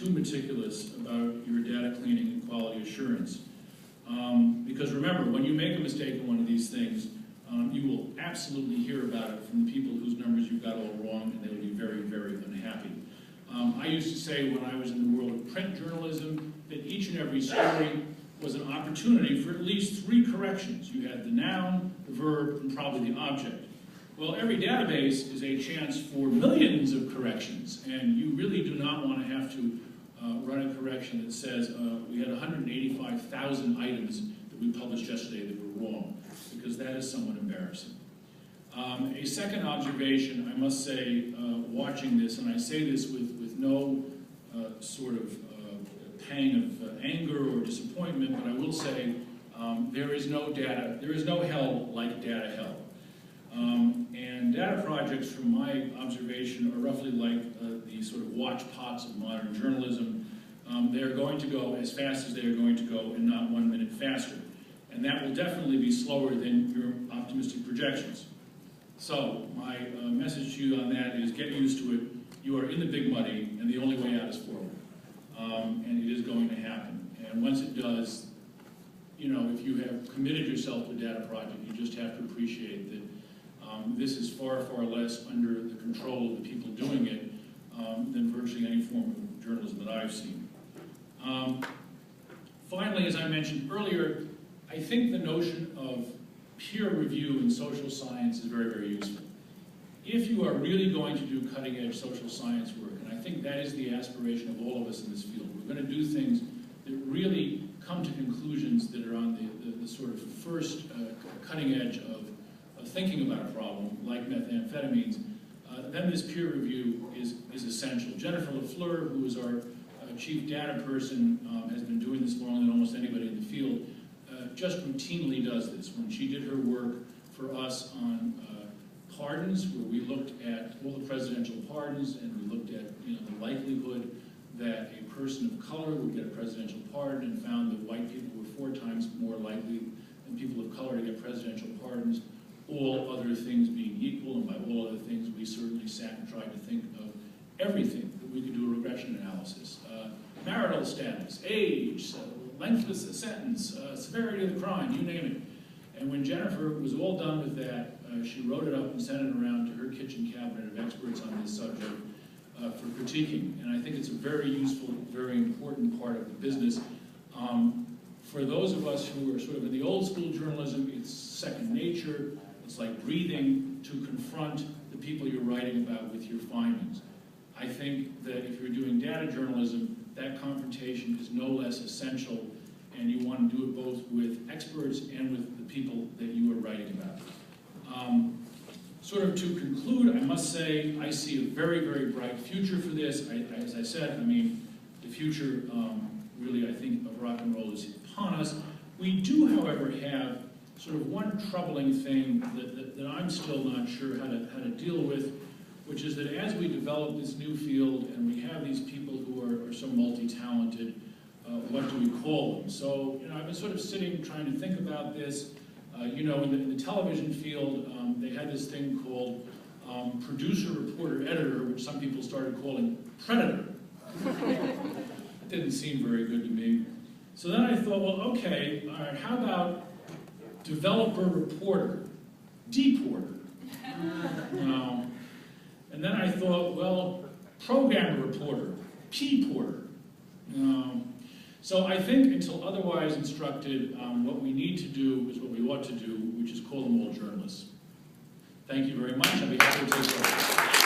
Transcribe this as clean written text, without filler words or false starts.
too meticulous about your data cleaning and quality assurance. Because remember, when you make a mistake in one of these things, you will absolutely hear about it from the people whose numbers you got all wrong, and they will be very, very unhappy. I used to say when I was in the world of print journalism that each and every story was an opportunity for at least 3 corrections. You had the noun, the verb, and probably the object. Well, every database is a chance for millions of corrections, and you really do not want to have to run a correction that says we had 185,000 items that we published yesterday that were wrong, because that is somewhat embarrassing. A second observation, I must say, watching this, and I say this with no sort of pang of anger or disappointment, but I will say there is no hell like data hell. And data projects, from my observation, are roughly like the sort of watch pots of modern journalism. They are going to go as fast as they are going to go, and not 1 minute faster. And that will definitely be slower than your optimistic projections. So my message to you on that is get used to it. You are in the big muddy, and the only way out is forward. And it is going to happen. And once it does, you know, if you have committed yourself to a data project, you just have to appreciate that this is far, far less under the control of the people doing it than virtually any form of journalism that I've seen. Finally, as I mentioned earlier, I think the notion of peer review in social science is very, very useful. If you are really going to do cutting-edge social science work, and I think that is the aspiration of all of us in this field, we're going to do things that really come to conclusions that are on the sort of first cutting edge of thinking about a problem, like methamphetamines, then this peer review is essential. Jennifer LaFleur, who is our chief data person, has been doing this longer than almost anybody in the field, just routinely does this. When she did her work for us on pardons, where we looked at all the presidential pardons, and we looked at the likelihood that a person of color would get a presidential pardon, and found that white people were 4 times more likely than people of color to get presidential pardons, all other things being equal. And by all other things, we certainly sat and tried to think of everything that we could do a regression analysis. Marital status, age, length of the sentence, severity of the crime, you name it. And when Jennifer was all done with that, she wrote it up and sent it around to her kitchen cabinet of experts on this subject for critiquing. And I think it's a very useful, very important part of the business. For those of us who are sort of in the old school journalism, it's second nature. It's like breathing to confront the people you're writing about with your findings. I think that if you're doing data journalism, that confrontation is no less essential, and you want to do it both with experts and with the people that you are writing about. Sort of to conclude, I must say I see a very, very bright future for this. As I said, I mean, the future really, I think, of rock and roll is upon us. We do, however, have sort of one troubling thing that I'm still not sure how to deal with, which is that as we develop this new field and we have these people who are so multi-talented, what do we call them? So, I've been sort of sitting trying to think about this. In the television field, they had this thing called producer, reporter, editor, which some people started calling predator. It didn't seem very good to me. So then I thought, well, okay, all right, how about developer, reporter, deporter? And then I thought, well, programmer, reporter, P-porter. So I think until otherwise instructed, what we need to do is what we ought to do, which is call them all journalists. Thank you very much. I'll be happy to take questions.